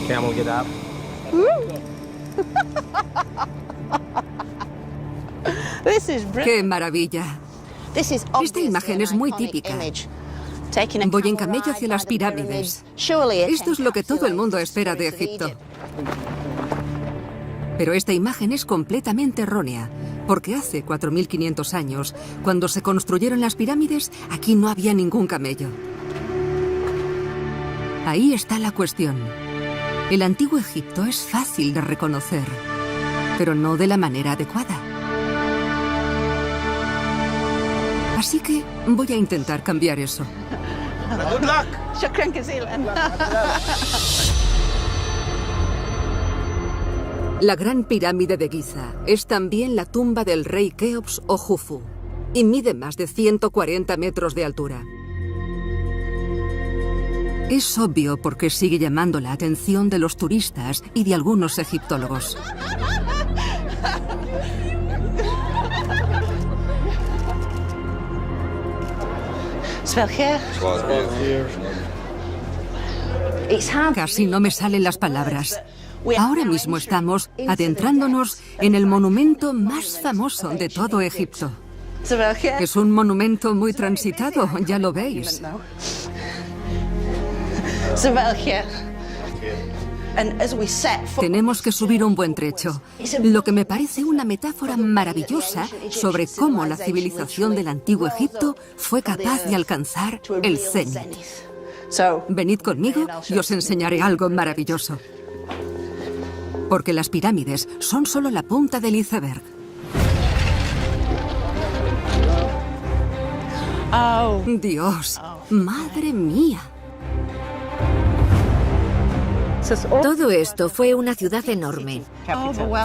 Then I'm gonna get out. ¡Qué maravilla! Esta imagen es muy típica. Voy en camello hacia las pirámides. Esto es lo que todo el mundo espera de Egipto. Pero esta imagen es completamente errónea, porque hace 4.500 años, cuando se construyeron las pirámides, aquí no había ningún camello. Ahí está la cuestión. El antiguo Egipto es fácil de reconocer, pero no de la manera adecuada. Así que voy a intentar cambiar eso. Good luck. La Gran Pirámide de Giza es también la tumba del rey Keops o Jufu y mide más de 140 metros de altura. Es obvio por qué sigue llamando la atención de los turistas y de algunos egiptólogos. Casi no me salen las palabras. Ahora mismo estamos adentrándonos en el monumento más famoso de todo Egipto. Es un monumento muy transitado, ya lo veis. Tenemos que subir un buen trecho, lo que me parece una metáfora maravillosa sobre cómo la civilización del antiguo Egipto fue capaz de alcanzar el cenit. Venid conmigo y os enseñaré algo maravilloso. Porque las pirámides son solo la punta del iceberg. Dios, madre mía. Todo esto fue una ciudad enorme.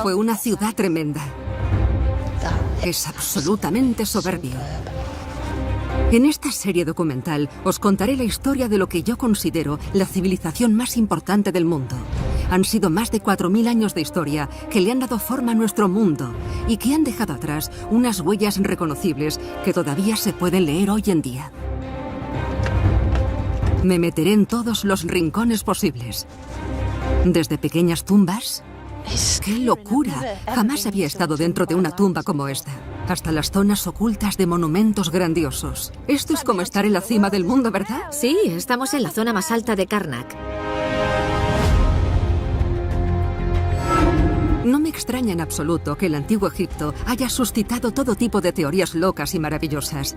Fue una ciudad tremenda. Es absolutamente soberbio. En esta serie documental os contaré la historia de lo que yo considero la civilización más importante del mundo. Han sido más de 4.000 años de historia que le han dado forma a nuestro mundo y que han dejado atrás unas huellas reconocibles que todavía se pueden leer hoy en día. Me meteré en todos los rincones posibles. Desde pequeñas tumbas... ¡Qué locura! Jamás había estado dentro de una tumba como esta. Hasta las zonas ocultas de monumentos grandiosos. Esto es como estar en la cima del mundo, ¿verdad? Sí, estamos en la zona más alta de Karnak. No me extraña en absoluto que el antiguo Egipto haya suscitado todo tipo de teorías locas y maravillosas.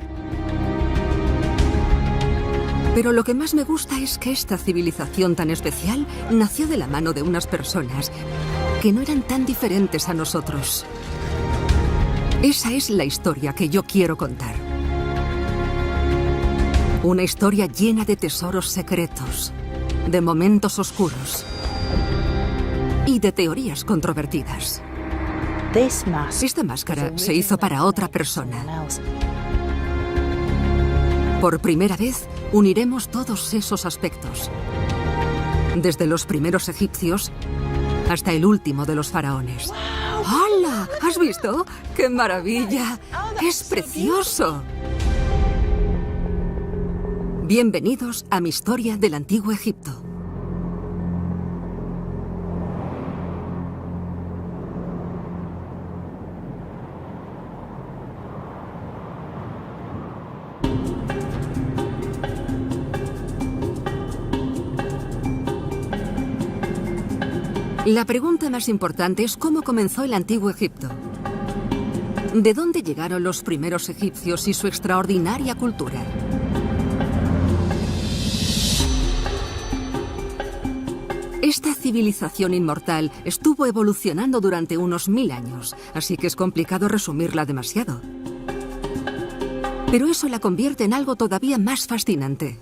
Pero lo que más me gusta es que esta civilización tan especial nació de la mano de unas personas que no eran tan diferentes a nosotros. Esa es la historia que yo quiero contar. Una historia llena de tesoros secretos, de momentos oscuros y de teorías controvertidas. Esta máscara se hizo para otra persona. Por primera vez, uniremos todos esos aspectos. Desde los primeros egipcios hasta el último de los faraones. ¡Hala! ¿Has visto? ¡Qué maravilla! ¡Es precioso! Bienvenidos a mi historia del antiguo Egipto. La pregunta más importante es cómo comenzó el antiguo Egipto. ¿De dónde llegaron los primeros egipcios y su extraordinaria cultura? Esta civilización inmortal estuvo evolucionando durante unos 1000 años, así que es complicado resumirla demasiado. Pero eso la convierte en algo todavía más fascinante.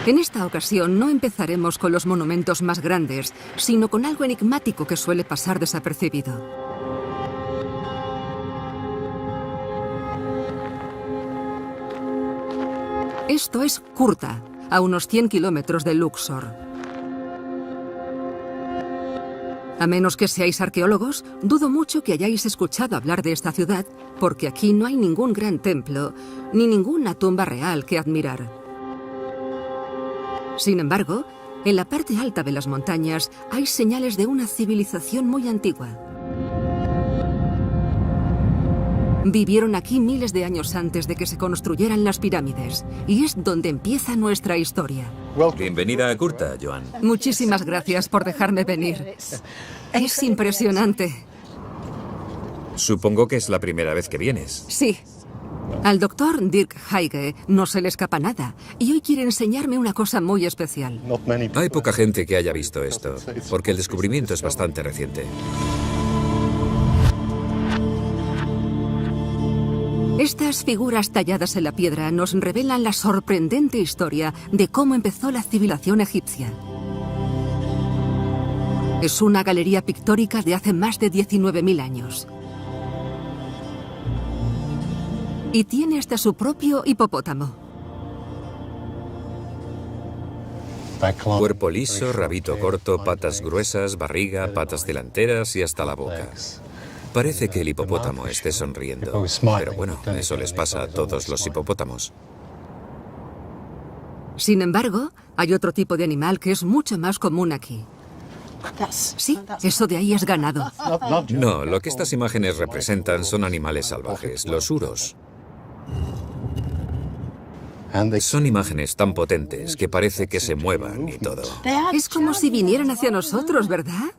En esta ocasión no empezaremos con los monumentos más grandes, sino con algo enigmático que suele pasar desapercibido. Esto es Kurta, a unos 100 kilómetros de Luxor. A menos que seáis arqueólogos, dudo mucho que hayáis escuchado hablar de esta ciudad, porque aquí no hay ningún gran templo, ni ninguna tumba real que admirar. Sin embargo, en la parte alta de las montañas hay señales de una civilización muy antigua. Vivieron aquí miles de años antes de que se construyeran las pirámides, y es donde empieza nuestra historia. Bienvenida a Curta, Joan. Muchísimas gracias por dejarme venir. Es impresionante. Supongo que es la primera vez que vienes. Sí. Al doctor Dirk Haige no se le escapa nada, y hoy quiere enseñarme una cosa muy especial. Hay poca gente que haya visto esto, porque el descubrimiento es bastante reciente. Estas figuras talladas en la piedra nos revelan la sorprendente historia de cómo empezó la civilización egipcia. Es una galería pictórica de hace más de 19.000 años. Y tiene hasta su propio hipopótamo. Cuerpo liso, rabito corto, patas gruesas, barriga, patas delanteras y hasta la boca. Parece que el hipopótamo esté sonriendo, pero bueno, eso les pasa a todos los hipopótamos. Sin embargo, hay otro tipo de animal que es mucho más común aquí. Sí, eso de ahí es ganado. No, lo que estas imágenes representan son animales salvajes, los uros. Son imágenes tan potentes que parece que se muevan y todo. Es como si vinieran hacia nosotros, ¿verdad?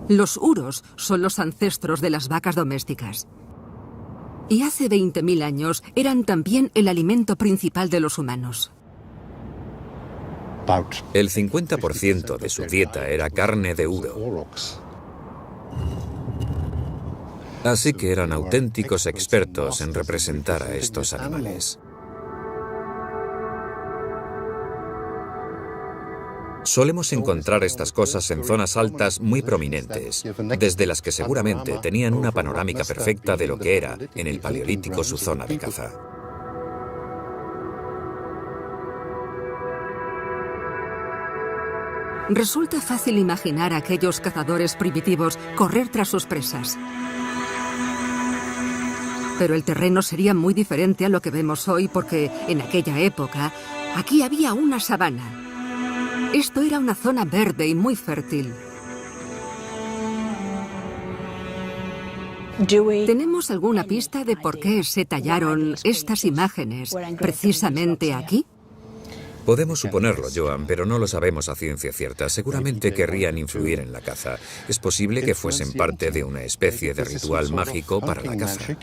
Los uros son los ancestros de las vacas domésticas. Y hace 20.000 años eran también el alimento principal de los humanos. El 50% de su dieta era carne de uro. Así que eran auténticos expertos en representar a estos animales. Solemos encontrar estas cosas en zonas altas muy prominentes, desde las que seguramente tenían una panorámica perfecta de lo que era, en el Paleolítico, su zona de caza. Resulta fácil imaginar a aquellos cazadores primitivos correr tras sus presas. Pero el terreno sería muy diferente a lo que vemos hoy porque, en aquella época, aquí había una sabana. Esto era una zona verde y muy fértil. ¿Tenemos alguna pista de por qué se tallaron estas imágenes precisamente aquí? Podemos suponerlo, Joan, pero no lo sabemos a ciencia cierta. Seguramente querrían influir en la caza. Es posible que fuesen parte de una especie de ritual mágico para la caza.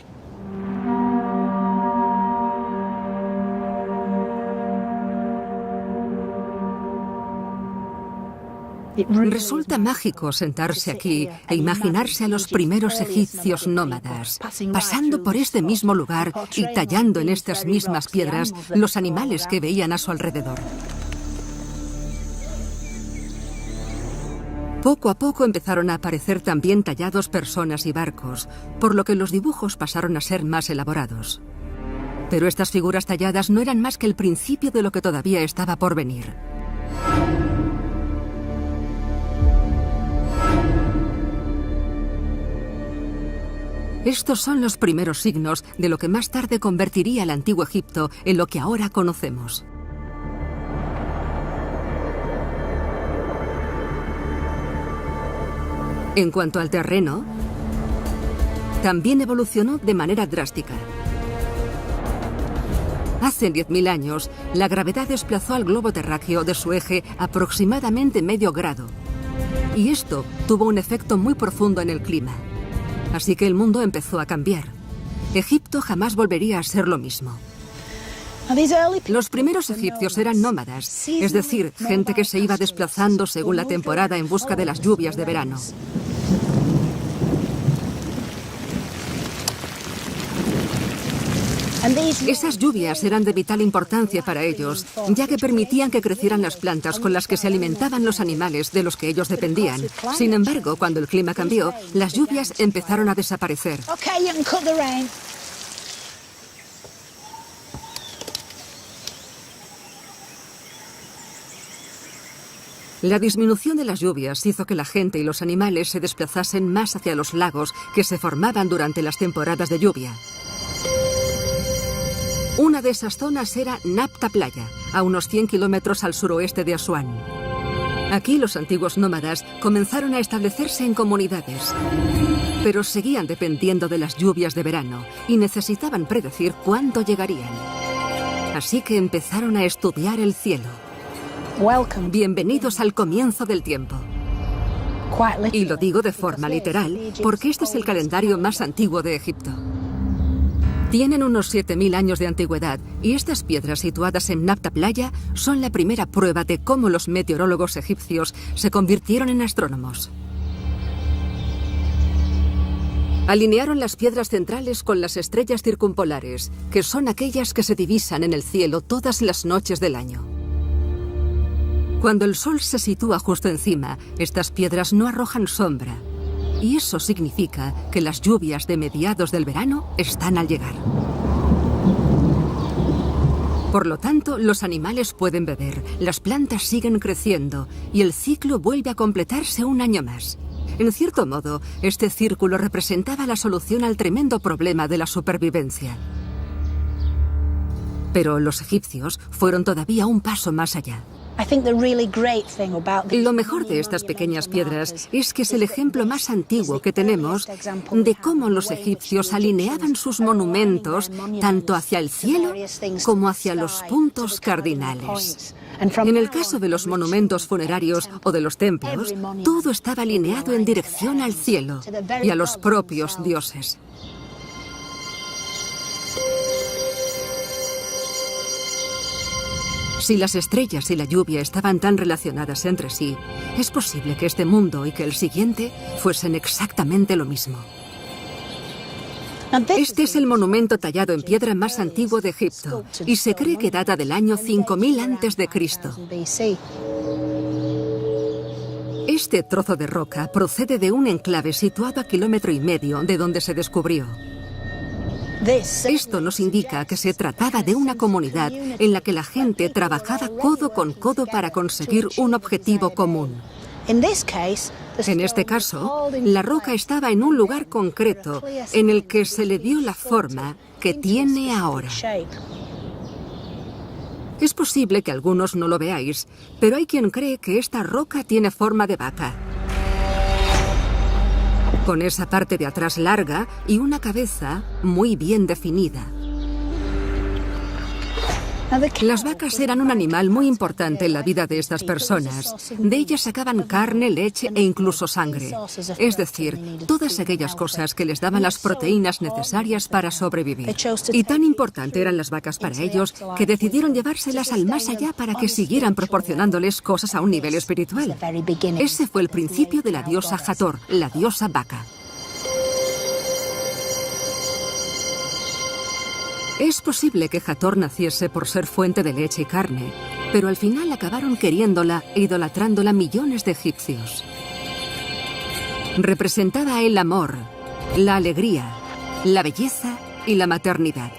Resulta mágico sentarse aquí e imaginarse a los primeros egipcios nómadas, pasando por este mismo lugar y tallando en estas mismas piedras los animales que veían a su alrededor. Poco a poco empezaron a aparecer también tallados personas y barcos, por lo que los dibujos pasaron a ser más elaborados. Pero estas figuras talladas no eran más que el principio de lo que todavía estaba por venir. Estos son los primeros signos de lo que más tarde convertiría al antiguo Egipto en lo que ahora conocemos. En cuanto al terreno, también evolucionó de manera drástica. Hace 10.000 años, la gravedad desplazó al globo terráqueo de su eje aproximadamente medio grado. Y esto tuvo un efecto muy profundo en el clima. Así que el mundo empezó a cambiar. Egipto jamás volvería a ser lo mismo. Los primeros egipcios eran nómadas, es decir, gente que se iba desplazando según la temporada en busca de las lluvias de verano. Esas lluvias eran de vital importancia para ellos, ya que permitían que crecieran las plantas con las que se alimentaban los animales de los que ellos dependían. Sin embargo, cuando el clima cambió, las lluvias empezaron a desaparecer. La disminución de las lluvias hizo que la gente y los animales se desplazasen más hacia los lagos que se formaban durante las temporadas de lluvia. Una de esas zonas era Napta Playa, a unos 100 kilómetros al suroeste de Asuán. Aquí los antiguos nómadas comenzaron a establecerse en comunidades, pero seguían dependiendo de las lluvias de verano y necesitaban predecir cuándo llegarían. Así que empezaron a estudiar el cielo. Bienvenidos al comienzo del tiempo. Y lo digo de forma literal, porque este es el calendario más antiguo de Egipto. Tienen unos 7000 años de antigüedad y estas piedras situadas en Napta Playa son la primera prueba de cómo los meteorólogos egipcios se convirtieron en astrónomos. Alinearon las piedras centrales con las estrellas circumpolares, que son aquellas que se divisan en el cielo todas las noches del año. Cuando el sol se sitúa justo encima, estas piedras no arrojan sombra. Y eso significa que las lluvias de mediados del verano están al llegar. Por lo tanto, los animales pueden beber, las plantas siguen creciendo y el ciclo vuelve a completarse un año más. En cierto modo, este círculo representaba la solución al tremendo problema de la supervivencia. Pero los egipcios fueron todavía un paso más allá. Lo mejor de estas pequeñas piedras es que es el ejemplo más antiguo que tenemos de cómo los egipcios alineaban sus monumentos tanto hacia el cielo como hacia los puntos cardinales. En el caso de los monumentos funerarios o de los templos, todo estaba alineado en dirección al cielo y a los propios dioses. Si las estrellas y la lluvia estaban tan relacionadas entre sí, es posible que este mundo y que el siguiente fuesen exactamente lo mismo. Este es el monumento tallado en piedra más antiguo de Egipto y se cree que data del año 5000 a.C. Este trozo de roca procede de un enclave situado a 1,5 kilómetros de donde se descubrió. Esto nos indica que se trataba de una comunidad en la que la gente trabajaba codo con codo para conseguir un objetivo común. En este caso, la roca estaba en un lugar concreto en el que se le dio la forma que tiene ahora. Es posible que algunos no lo veáis, pero hay quien cree que esta roca tiene forma de vaca, con esa parte de atrás larga y una cabeza muy bien definida. Las vacas eran un animal muy importante en la vida de estas personas. De ellas sacaban carne, leche e incluso sangre. Es decir, todas aquellas cosas que les daban las proteínas necesarias para sobrevivir. Y tan importante eran las vacas para ellos que decidieron llevárselas al más allá para que siguieran proporcionándoles cosas a un nivel espiritual. Ese fue el principio de la diosa Hathor, la diosa vaca. Es posible que Hathor naciese por ser fuente de leche y carne, pero al final acabaron queriéndola e idolatrándola millones de egipcios. Representaba el amor, la alegría, la belleza y la maternidad.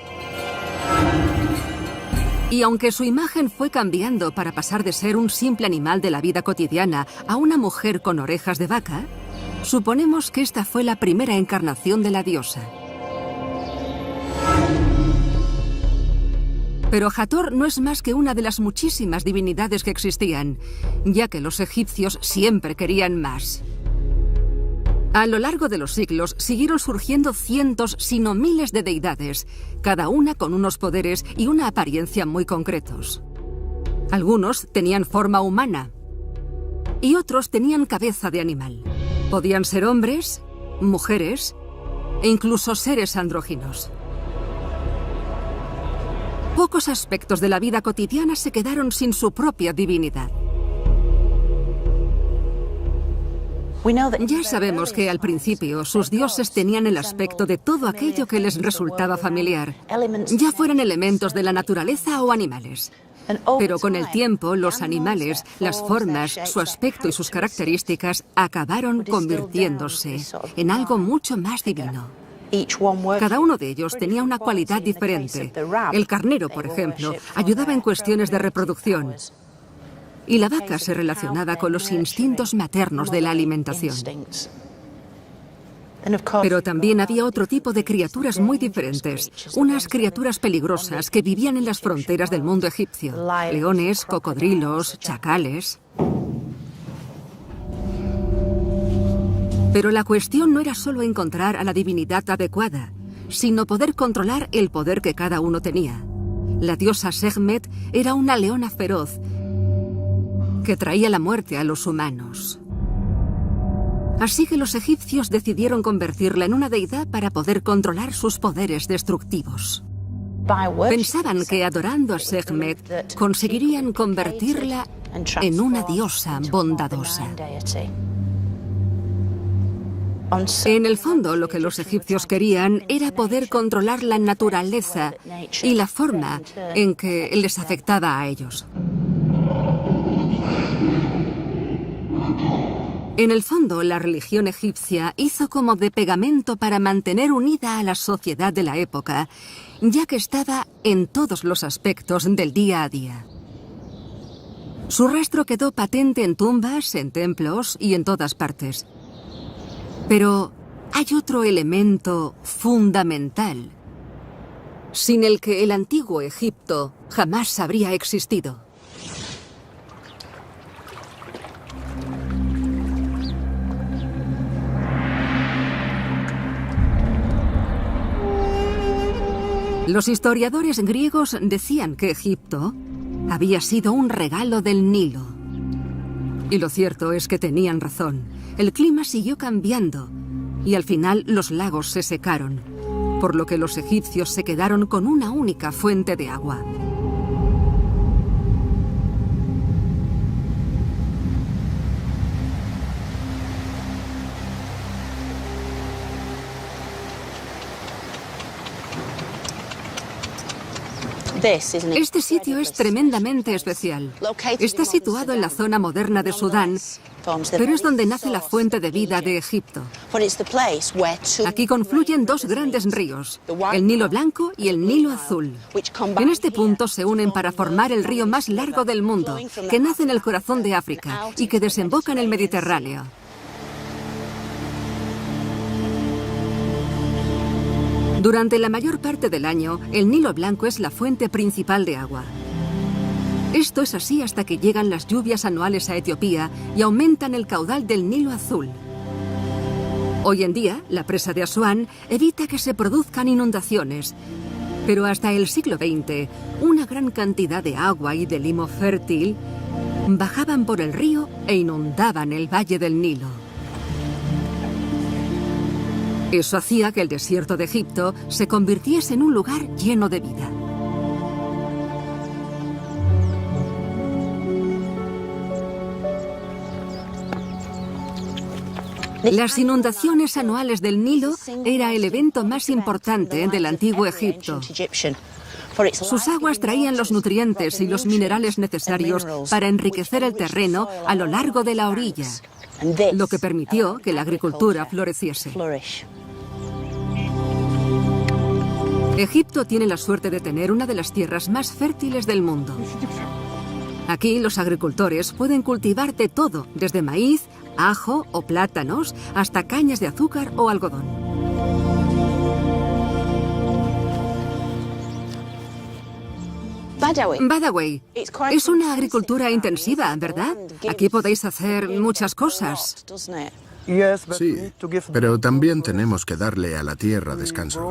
Y aunque su imagen fue cambiando para pasar de ser un simple animal de la vida cotidiana a una mujer con orejas de vaca, suponemos que esta fue la primera encarnación de la diosa. Pero Hathor no es más que una de las muchísimas divinidades que existían, ya que los egipcios siempre querían más. A lo largo de los siglos siguieron surgiendo cientos, si no miles de deidades, cada una con unos poderes y una apariencia muy concretos. Algunos tenían forma humana y otros tenían cabeza de animal. Podían ser hombres, mujeres e incluso seres andróginos. Pocos aspectos de la vida cotidiana se quedaron sin su propia divinidad. Ya sabemos que al principio sus dioses tenían el aspecto de todo aquello que les resultaba familiar, ya fueran elementos de la naturaleza o animales. Pero con el tiempo, los animales, las formas, su aspecto y sus características acabaron convirtiéndose en algo mucho más divino. Cada uno de ellos tenía una cualidad diferente. El carnero, por ejemplo, ayudaba en cuestiones de reproducción. y la vaca se relacionaba con los instintos maternos de la alimentación. Pero también había otro tipo de criaturas muy diferentes, unas criaturas peligrosas que vivían en las fronteras del mundo egipcio: leones, cocodrilos, chacales. Pero la cuestión no era solo encontrar a la divinidad adecuada, sino poder controlar el poder que cada uno tenía. La diosa Sekhmet era una leona feroz que traía la muerte a los humanos. Así que los egipcios decidieron convertirla en una deidad para poder controlar sus poderes destructivos. Pensaban que adorando a Sekhmet conseguirían convertirla en una diosa bondadosa. En el fondo, lo que los egipcios querían era poder controlar la naturaleza y la forma en que les afectaba a ellos. En el fondo, la religión egipcia hizo como de pegamento para mantener unida a la sociedad de la época, ya que estaba en todos los aspectos del día a día. Su rastro quedó patente en tumbas, en templos y en todas partes. Pero hay otro elemento fundamental, sin el que el antiguo Egipto jamás habría existido. Los historiadores griegos decían que Egipto había sido un regalo del Nilo. Y lo cierto es que tenían razón. El clima siguió cambiando y al final los lagos se secaron, por lo que los egipcios se quedaron con una única fuente de agua. Este sitio es tremendamente especial. Está situado en la zona moderna de Sudán, pero es donde nace la fuente de vida de Egipto. Aquí confluyen dos grandes ríos, el Nilo Blanco y el Nilo Azul. En este punto se unen para formar el río más largo del mundo, que nace en el corazón de África y que desemboca en el Mediterráneo. Durante la mayor parte del año, el Nilo Blanco es la fuente principal de agua. Esto es así hasta que llegan las lluvias anuales a Etiopía y aumentan el caudal del Nilo Azul. Hoy en día, la presa de Asuán evita que se produzcan inundaciones, pero hasta el siglo XX, una gran cantidad de agua y de limo fértil bajaban por el río e inundaban el valle del Nilo. Eso hacía que el desierto de Egipto se convirtiese en un lugar lleno de vida. Las inundaciones anuales del Nilo era el evento más importante del antiguo Egipto. Sus aguas traían los nutrientes y los minerales necesarios para enriquecer el terreno a lo largo de la orilla, lo que permitió que la agricultura floreciese. Egipto tiene la suerte de tener una de las tierras más fértiles del mundo. Aquí los agricultores pueden cultivar de todo, desde maíz, ajo o plátanos, hasta cañas de azúcar o algodón. Badawi es una agricultura intensiva, ¿verdad? Aquí podéis hacer muchas cosas. Sí, pero también tenemos que darle a la tierra descanso.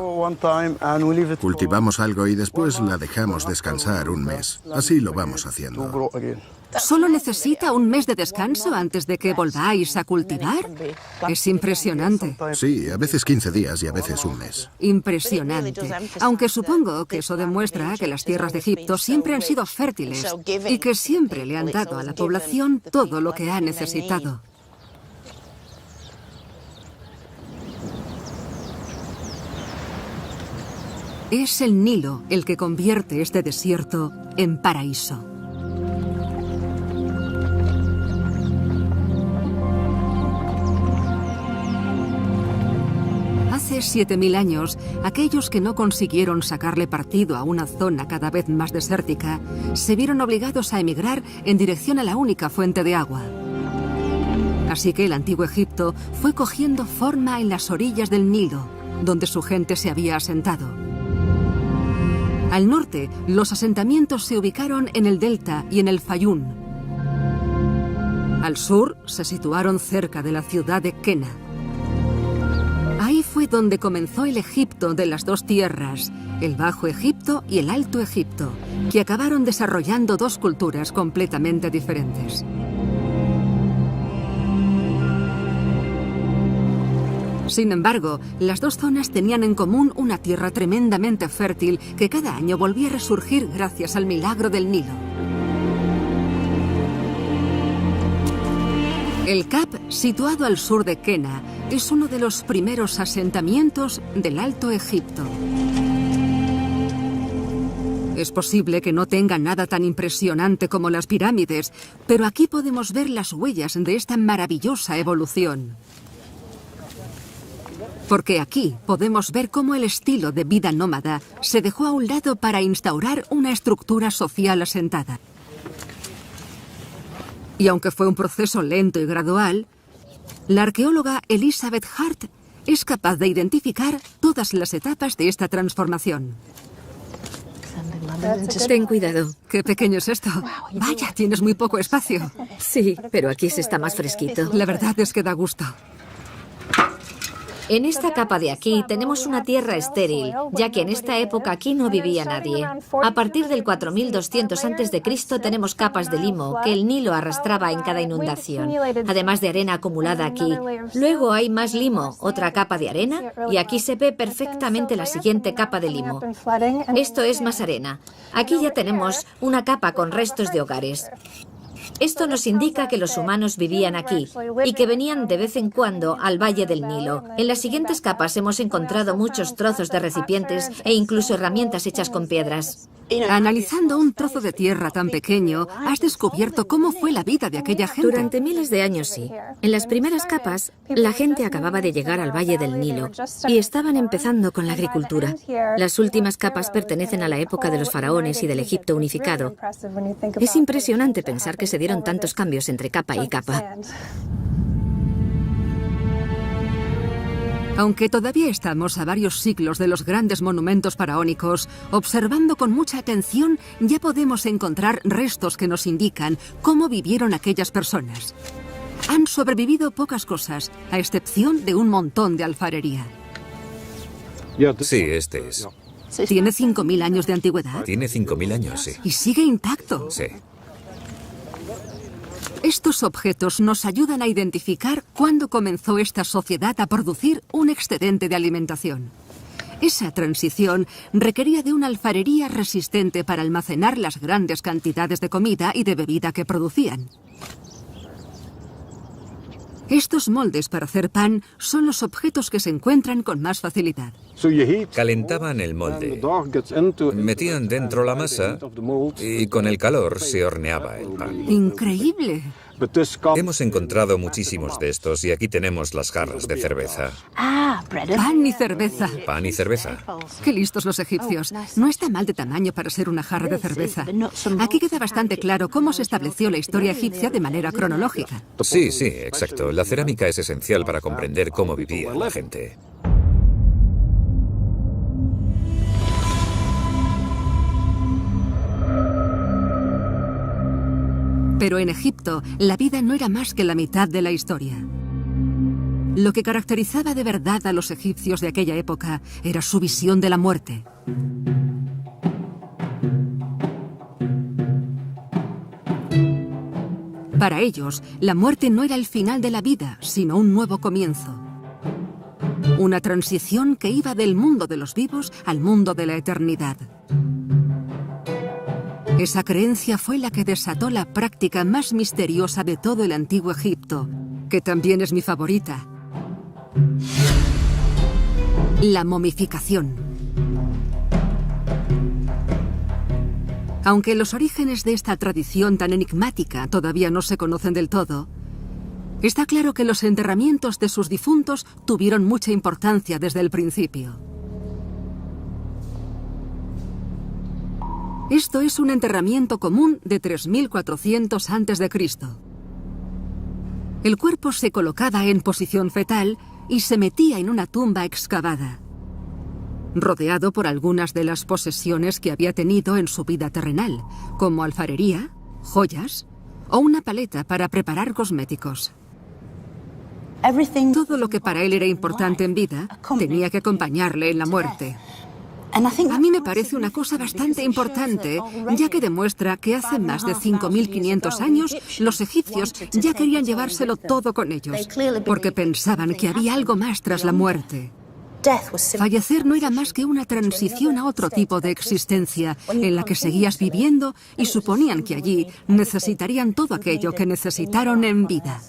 Cultivamos algo y después la dejamos descansar un mes. Así lo vamos haciendo. ¿Solo necesita un mes de descanso antes de que volváis a cultivar? Es impresionante. Sí, a veces 15 días y a veces un mes. Impresionante. Aunque supongo que eso demuestra que las tierras de Egipto siempre han sido fértiles y que siempre le han dado a la población todo lo que ha necesitado. Es el Nilo el que convierte este desierto en paraíso. Hace Hace 7000 años, aquellos que no consiguieron sacarle partido a una zona cada vez más desértica, se vieron obligados a emigrar en dirección a la única fuente de agua. Así que el antiguo Egipto fue cogiendo forma en las orillas del Nilo, donde su gente se había asentado. Al norte, los asentamientos se ubicaron en el delta y en el Fayum. Al sur, se situaron cerca de la ciudad de Kena. Ahí fue donde comenzó el Egipto de las dos tierras, el Bajo Egipto y el Alto Egipto, que acabaron desarrollando dos culturas completamente diferentes. Sin embargo, las dos zonas tenían en común una tierra tremendamente fértil que cada año volvía a resurgir gracias al milagro del Nilo. El Kap, situado al sur de Kena, es uno de los primeros asentamientos del Alto Egipto. Es posible que no tenga nada tan impresionante como las pirámides, pero aquí podemos ver las huellas de esta maravillosa evolución. Porque aquí podemos ver cómo el estilo de vida nómada se dejó a un lado para instaurar una estructura social asentada. Y aunque fue un proceso lento y gradual, la arqueóloga Elizabeth Hart es capaz de identificar todas las etapas de esta transformación. Ten cuidado. ¿Qué pequeño es esto? Vaya, tienes muy poco espacio. Sí, pero aquí se está más fresquito. La verdad es que da gusto. En esta capa de aquí tenemos una tierra estéril, ya que en esta época aquí no vivía nadie. A partir del 4200 a.C. tenemos capas de limo que el Nilo arrastraba en cada inundación, además de arena acumulada aquí. Luego hay más limo, otra capa de arena, y aquí se ve perfectamente la siguiente capa de limo. Esto es más arena. Aquí ya tenemos una capa con restos de hogares. Esto nos indica que los humanos vivían aquí y que venían de vez en cuando al Valle del Nilo. En las siguientes capas hemos encontrado muchos trozos de recipientes e incluso herramientas hechas con piedras. Analizando un trozo de tierra tan pequeño, has descubierto cómo fue la vida de aquella gente. Durante miles de años, sí. En las primeras capas, la gente acababa de llegar al Valle del Nilo y estaban empezando con la agricultura. Las últimas capas pertenecen a la época de los faraones y del Egipto unificado. Es impresionante pensar que se dieron tantos cambios entre capa y capa. Aunque todavía estamos a varios siglos de los grandes monumentos faraónicos, observando con mucha atención ya podemos encontrar restos que nos indican cómo vivieron aquellas personas. Han sobrevivido pocas cosas, a excepción de un montón de alfarería. Sí, este es. ¿Tiene 5000 años de antigüedad? Tiene 5000 años, sí. Y sigue intacto. Sí. Estos objetos nos ayudan a identificar cuándo comenzó esta sociedad a producir un excedente de alimentación. Esa transición requería de una alfarería resistente para almacenar las grandes cantidades de comida y de bebida que producían. Estos moldes para hacer pan son los objetos que se encuentran con más facilidad. Calentaban el molde, metían dentro la masa y con el calor se horneaba el pan. ¡Increíble! Hemos encontrado muchísimos de estos y aquí tenemos las jarras de cerveza. Pan y cerveza. Pan y cerveza. ¡Qué listos los egipcios! No está mal de tamaño para ser una jarra de cerveza. Aquí queda bastante claro cómo se estableció la historia egipcia de manera cronológica. Sí, sí, exacto. La cerámica es esencial para comprender cómo vivía la gente. Pero en Egipto, la vida no era más que la mitad de la historia. Lo que caracterizaba de verdad a los egipcios de aquella época era su visión de la muerte. Para ellos, la muerte no era el final de la vida, sino un nuevo comienzo. Una transición que iba del mundo de los vivos al mundo de la eternidad. Esa creencia fue la que desató la práctica más misteriosa de todo el antiguo Egipto, que también es mi favorita: la momificación. Aunque los orígenes de esta tradición tan enigmática todavía no se conocen del todo, Está claro que los enterramientos de sus difuntos tuvieron mucha importancia desde el principio. Esto es un enterramiento común de 3400 a.C. El cuerpo se colocaba en posición fetal y se metía en una tumba excavada, rodeado por algunas de las posesiones que había tenido en su vida terrenal, como alfarería, joyas o una paleta para preparar cosméticos. Todo lo que para él era importante en vida tenía que acompañarle en la muerte. A mí me parece una cosa bastante importante, ya que demuestra que hace más de 5.500 años los egipcios ya querían llevárselo todo con ellos, porque pensaban que había algo más tras la muerte. Fallecer no era más que una transición a otro tipo de existencia, en la que seguías viviendo y suponían que allí necesitarían todo aquello que necesitaron en vida.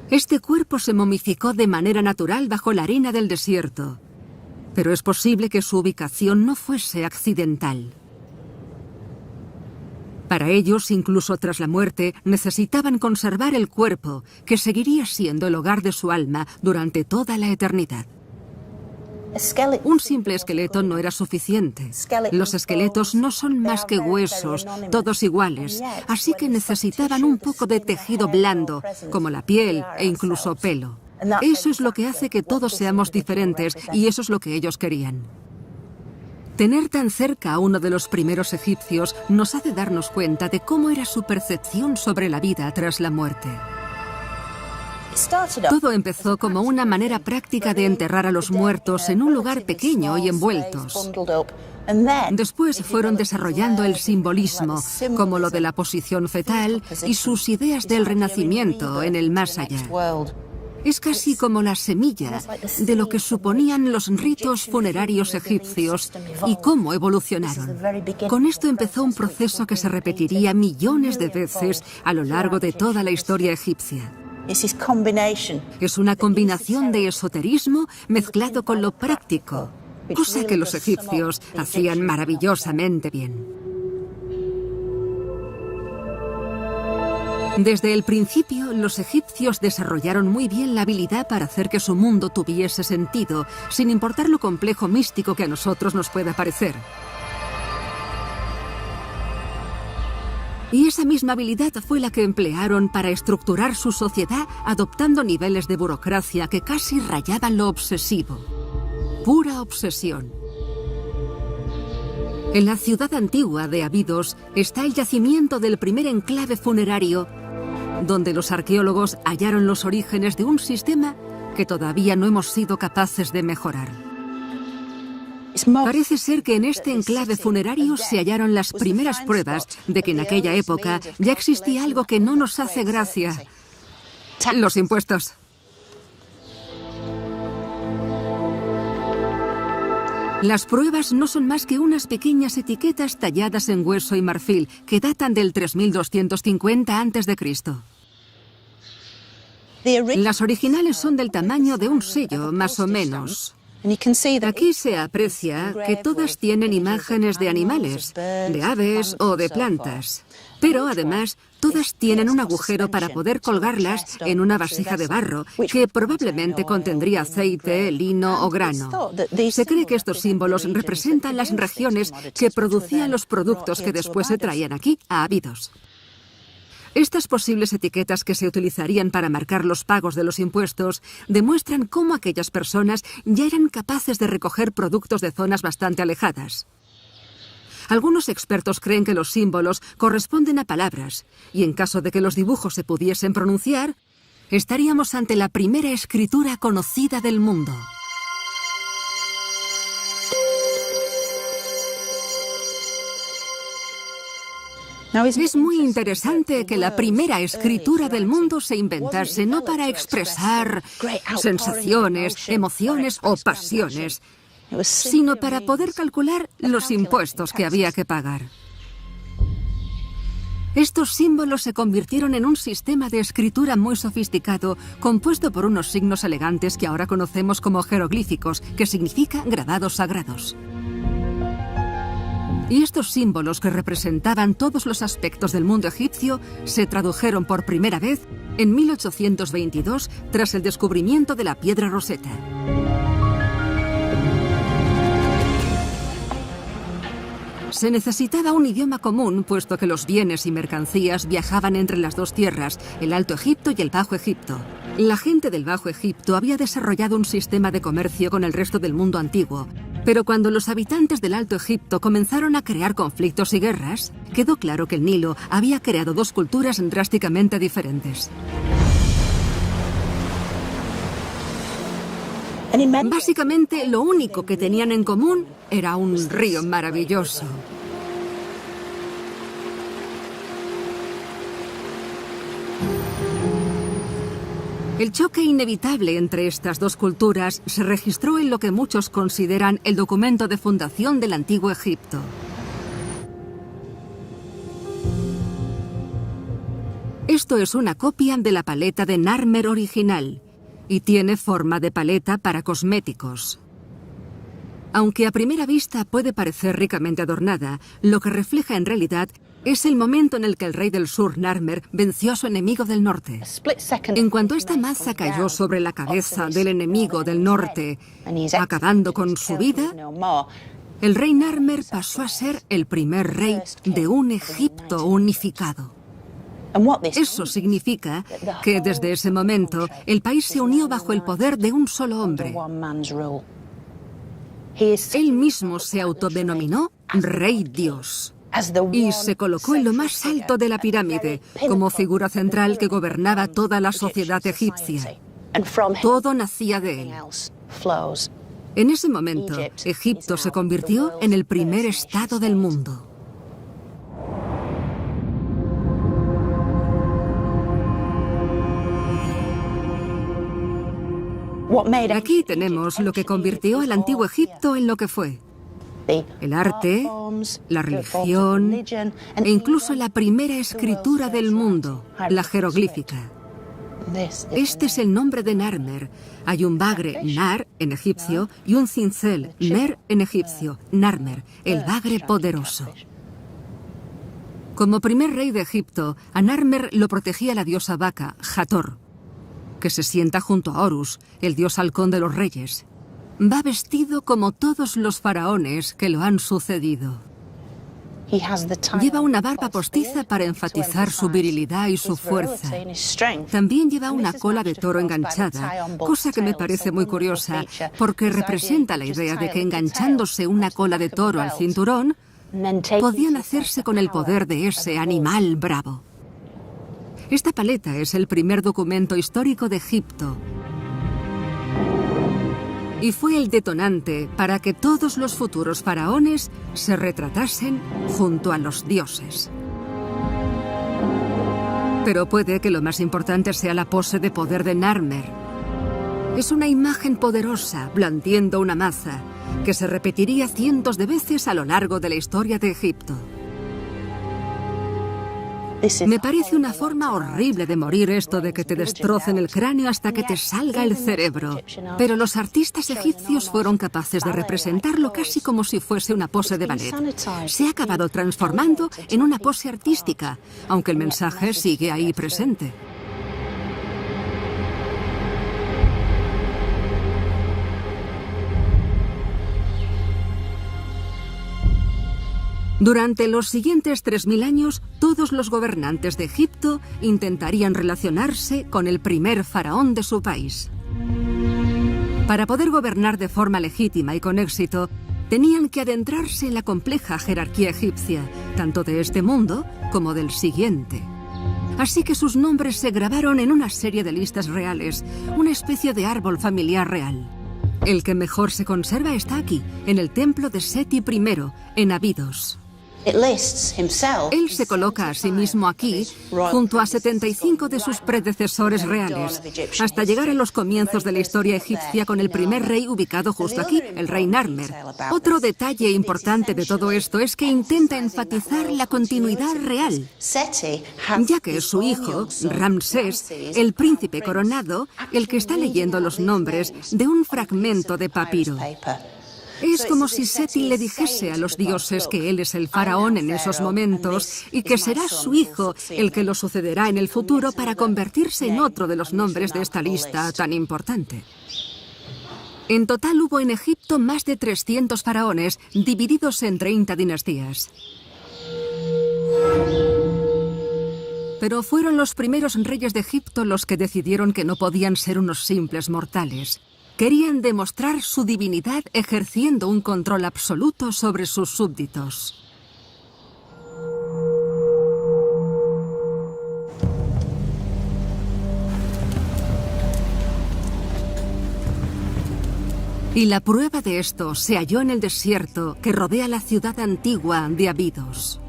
Este cuerpo se momificó de manera natural bajo la arena del desierto, pero es posible que su ubicación no fuese accidental. Para ellos, incluso tras la muerte, necesitaban conservar el cuerpo, que seguiría siendo el hogar de su alma durante toda la eternidad. Un simple esqueleto no era suficiente. Los esqueletos no son más que huesos, todos iguales, así que necesitaban un poco de tejido blando, como la piel e incluso pelo. Eso es lo que hace que todos seamos diferentes, y eso es lo que ellos querían. Tener tan cerca a uno de los primeros egipcios nos hace darnos cuenta de cómo era su percepción sobre la vida tras la muerte. Todo empezó como una manera práctica de enterrar a los muertos en un lugar pequeño y envueltos. Después fueron desarrollando el simbolismo, como lo de la posición fetal y sus ideas del renacimiento en el más allá. Es casi como la semilla de lo que suponían los ritos funerarios egipcios y cómo evolucionaron. Con esto empezó un proceso que se repetiría millones de veces a lo largo de toda la historia egipcia. Es una combinación de esoterismo mezclado con lo práctico, cosa que los egipcios hacían maravillosamente bien. Desde el principio, los egipcios desarrollaron muy bien la habilidad para hacer que su mundo tuviese sentido, sin importar lo complejo místico que a nosotros nos pueda parecer. Y esa misma habilidad fue la que emplearon para estructurar su sociedad, adoptando niveles de burocracia que casi rayaban lo obsesivo. Pura obsesión. En la ciudad antigua de Abidos está el yacimiento del primer enclave funerario, donde los arqueólogos hallaron los orígenes de un sistema que todavía no hemos sido capaces de mejorar. Parece ser que en este enclave funerario se hallaron las primeras pruebas de que en aquella época ya existía algo que no nos hace gracia: los impuestos. Las pruebas no son más que unas pequeñas etiquetas talladas en hueso y marfil que datan del 3250 a.C. Las originales son del tamaño de un sello, más o menos. Aquí se aprecia que todas tienen imágenes de animales, de aves o de plantas. Pero además, todas tienen un agujero para poder colgarlas en una vasija de barro, que probablemente contendría aceite, lino o grano. Se cree que estos símbolos representan las regiones que producían los productos que después se traían aquí a Abidos. Estas posibles etiquetas que se utilizarían para marcar los pagos de los impuestos demuestran cómo aquellas personas ya eran capaces de recoger productos de zonas bastante alejadas. Algunos expertos creen que los símbolos corresponden a palabras, y en caso de que los dibujos se pudiesen pronunciar, estaríamos ante la primera escritura conocida del mundo. Es muy interesante que la primera escritura del mundo se inventase no para expresar sensaciones, emociones o pasiones, sino para poder calcular los impuestos que había que pagar. Estos símbolos se convirtieron en un sistema de escritura muy sofisticado, compuesto por unos signos elegantes que ahora conocemos como jeroglíficos, que significa grabados sagrados. Y estos símbolos, que representaban todos los aspectos del mundo egipcio, se tradujeron por primera vez en 1822 tras el descubrimiento de la piedra Rosetta. Se necesitaba un idioma común, puesto que los bienes y mercancías viajaban entre las dos tierras, el Alto Egipto y el Bajo Egipto. La gente del Bajo Egipto había desarrollado un sistema de comercio con el resto del mundo antiguo, pero cuando los habitantes del Alto Egipto comenzaron a crear conflictos y guerras, quedó claro que el Nilo había creado dos culturas drásticamente diferentes. Básicamente, lo único que tenían en común era un río maravilloso. El choque inevitable entre estas dos culturas se registró en lo que muchos consideran el documento de fundación del Antiguo Egipto. Esto es una copia de la paleta de Narmer original y tiene forma de paleta para cosméticos. Aunque a primera vista puede parecer ricamente adornada, lo que refleja en realidad es el momento en el que el rey del sur, Narmer, venció a su enemigo del norte. En cuanto esta maza cayó sobre la cabeza del enemigo del norte, acabando con su vida, el rey Narmer pasó a ser el primer rey de un Egipto unificado. Eso significa que desde ese momento el país se unió bajo el poder de un solo hombre. Él mismo se autodenominó Rey Dios y se colocó en lo más alto de la pirámide como figura central que gobernaba toda la sociedad egipcia. Todo nacía de él. En ese momento, Egipto se convirtió en el primer estado del mundo. Aquí tenemos lo que convirtió al Antiguo Egipto en lo que fue. El arte, la religión e incluso la primera escritura del mundo, la jeroglífica. Este es el nombre de Narmer. Hay un bagre, Nar, en egipcio, y un cincel, Mer, en egipcio, Narmer, el bagre poderoso. Como primer rey de Egipto, a Narmer lo protegía la diosa vaca, Hathor, que se sienta junto a Horus, el dios halcón de los reyes. Va vestido como todos los faraones que lo han sucedido. Lleva una barba postiza para enfatizar su virilidad y su fuerza. También lleva una cola de toro enganchada, cosa que me parece muy curiosa, porque representa la idea de que enganchándose una cola de toro al cinturón, podían hacerse con el poder de ese animal bravo. Esta paleta es el primer documento histórico de Egipto y fue el detonante para que todos los futuros faraones se retratasen junto a los dioses. Pero puede que lo más importante sea la pose de poder de Narmer. Es una imagen poderosa, blandiendo una maza, que se repetiría cientos de veces a lo largo de la historia de Egipto. Me parece una forma horrible de morir esto de que te destrocen el cráneo hasta que te salga el cerebro. Pero los artistas egipcios fueron capaces de representarlo casi como si fuese una pose de ballet. Se ha acabado transformando en una pose artística, aunque el mensaje sigue ahí presente. Durante los siguientes 3000 años, todos los gobernantes de Egipto intentarían relacionarse con el primer faraón de su país. Para poder gobernar de forma legítima y con éxito, tenían que adentrarse en la compleja jerarquía egipcia, tanto de este mundo como del siguiente. Así que sus nombres se grabaron en una serie de listas reales, una especie de árbol familiar real. El que mejor se conserva está aquí, en el templo de Seti I, en Abidos. Él se coloca a sí mismo aquí, junto a 75 de sus predecesores reales, hasta llegar a los comienzos de la historia egipcia con el primer rey ubicado justo aquí, el rey Narmer. Otro detalle importante de todo esto es que intenta enfatizar la continuidad real, ya que es su hijo, Ramsés, el príncipe coronado, el que está leyendo los nombres de un fragmento de papiro. Es como si Seti le dijese a los dioses que él es el faraón en esos momentos y que será su hijo el que lo sucederá en el futuro para convertirse en otro de los nombres de esta lista tan importante. En total hubo en Egipto más de 300 faraones, divididos en 30 dinastías. Pero fueron los primeros reyes de Egipto los que decidieron que no podían ser unos simples mortales. Querían demostrar su divinidad ejerciendo un control absoluto sobre sus súbditos. Y la prueba de esto se halló en el desierto que rodea la ciudad antigua de Abidos.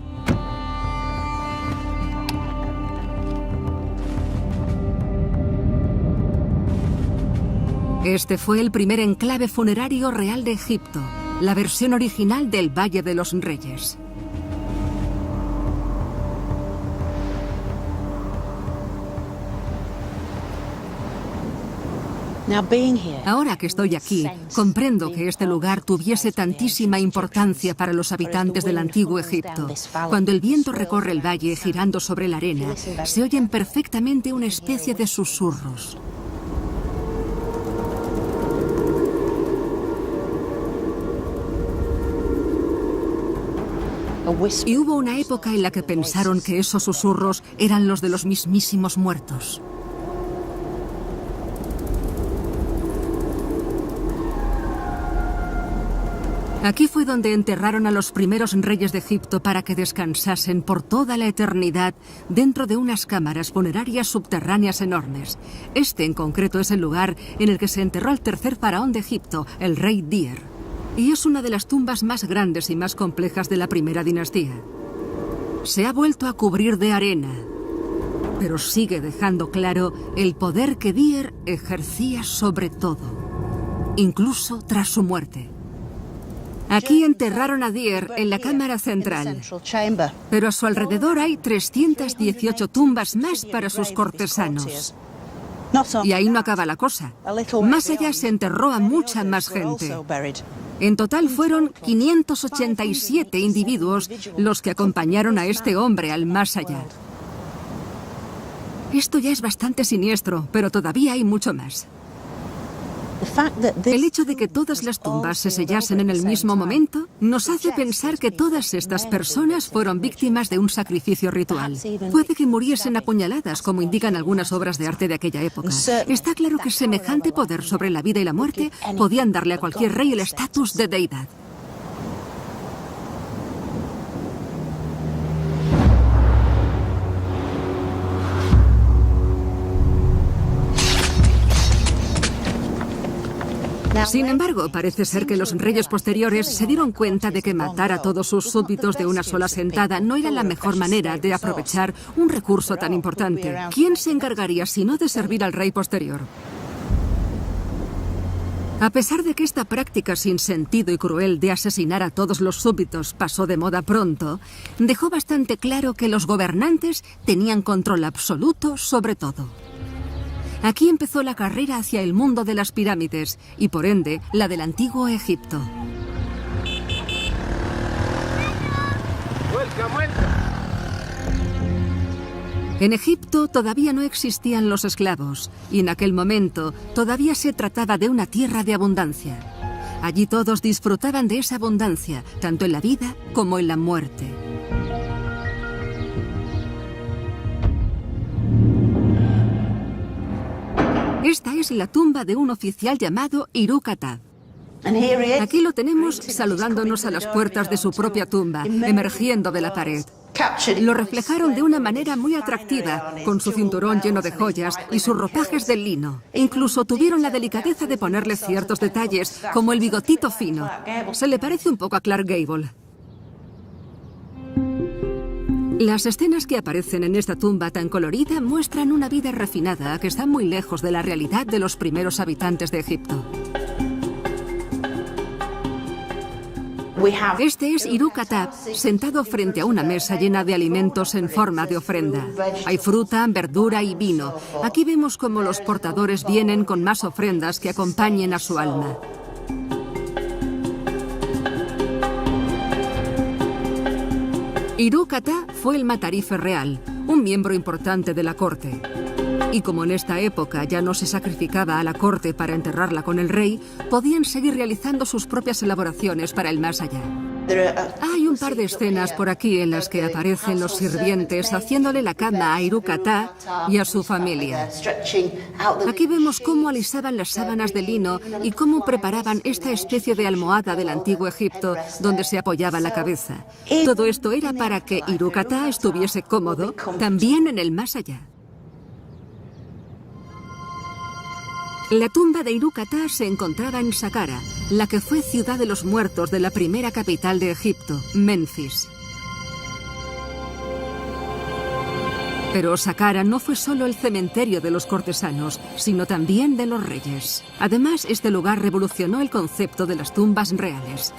Este fue el primer enclave funerario real de Egipto, la versión original del Valle de los Reyes. Ahora que estoy aquí, comprendo que este lugar tuviese tantísima importancia para los habitantes del antiguo Egipto. Cuando el viento recorre el valle girando sobre la arena, se oyen perfectamente una especie de susurros. Y hubo una época en la que pensaron que esos susurros eran los de los mismísimos muertos. Aquí fue donde enterraron a los primeros reyes de Egipto para que descansasen por toda la eternidad dentro de unas cámaras funerarias subterráneas enormes. Este en concreto es el lugar en el que se enterró al tercer faraón de Egipto, el rey Dir. Y es una de las tumbas más grandes y más complejas de la primera dinastía. Se ha vuelto a cubrir de arena, pero sigue dejando claro el poder que Dir ejercía sobre todo, incluso tras su muerte. Aquí enterraron a Dir en la cámara central, pero a su alrededor hay 318 tumbas más para sus cortesanos. Y ahí no acaba la cosa. Más allá se enterró a mucha más gente. En total fueron 587 individuos los que acompañaron a este hombre al más allá. Esto ya es bastante siniestro, pero todavía hay mucho más. El hecho de que todas las tumbas se sellasen en el mismo momento nos hace pensar que todas estas personas fueron víctimas de un sacrificio ritual. Puede que muriesen apuñaladas, como indican algunas obras de arte de aquella época. Está claro que semejante poder sobre la vida y la muerte podían darle a cualquier rey el estatus de deidad. Sin embargo, parece ser que los reyes posteriores se dieron cuenta de que matar a todos sus súbditos de una sola sentada no era la mejor manera de aprovechar un recurso tan importante. ¿Quién se encargaría si no de servir al rey posterior? A pesar de que esta práctica sin sentido y cruel de asesinar a todos los súbditos pasó de moda pronto, dejó bastante claro que los gobernantes tenían control absoluto sobre todo. Aquí empezó la carrera hacia el mundo de las pirámides y, por ende, la del antiguo Egipto. En Egipto todavía no existían los esclavos y en aquel momento todavía se trataba de una tierra de abundancia. Allí todos disfrutaban de esa abundancia, tanto en la vida como en la muerte. Esta es la tumba de un oficial llamado Iru-Katab. Aquí lo tenemos saludándonos a las puertas de su propia tumba, emergiendo de la pared. Lo reflejaron de una manera muy atractiva, con su cinturón lleno de joyas y sus ropajes de lino. Incluso tuvieron la delicadeza de ponerle ciertos detalles, como el bigotito fino. Se le parece un poco a Clark Gable. Las escenas que aparecen en esta tumba tan colorida muestran una vida refinada que está muy lejos de la realidad de los primeros habitantes de Egipto. Este es Iru-Katab, sentado frente a una mesa llena de alimentos en forma de ofrenda. Hay fruta, verdura y vino. Aquí vemos cómo los portadores vienen con más ofrendas que acompañen a su alma. Hiru-Kata fue el matarife real, un miembro importante de la corte. Y como en esta época ya no se sacrificaba a la corte para enterrarla con el rey, podían seguir realizando sus propias elaboraciones para el más allá. Hay un par de escenas por aquí en las que aparecen los sirvientes haciéndole la cama a Hiru-Kata y a su familia. Aquí vemos cómo alisaban las sábanas de lino y cómo preparaban esta especie de almohada del antiguo Egipto donde se apoyaba la cabeza. Todo esto era para que Hiru-Kata estuviese cómodo también en el más allá. La tumba de Hiru-Kata se encontraba en Saqqara, la que fue ciudad de los muertos de la primera capital de Egipto, Menfis. Pero Saqqara no fue solo el cementerio de los cortesanos, sino también de los reyes. Además, este lugar revolucionó el concepto de las tumbas reales.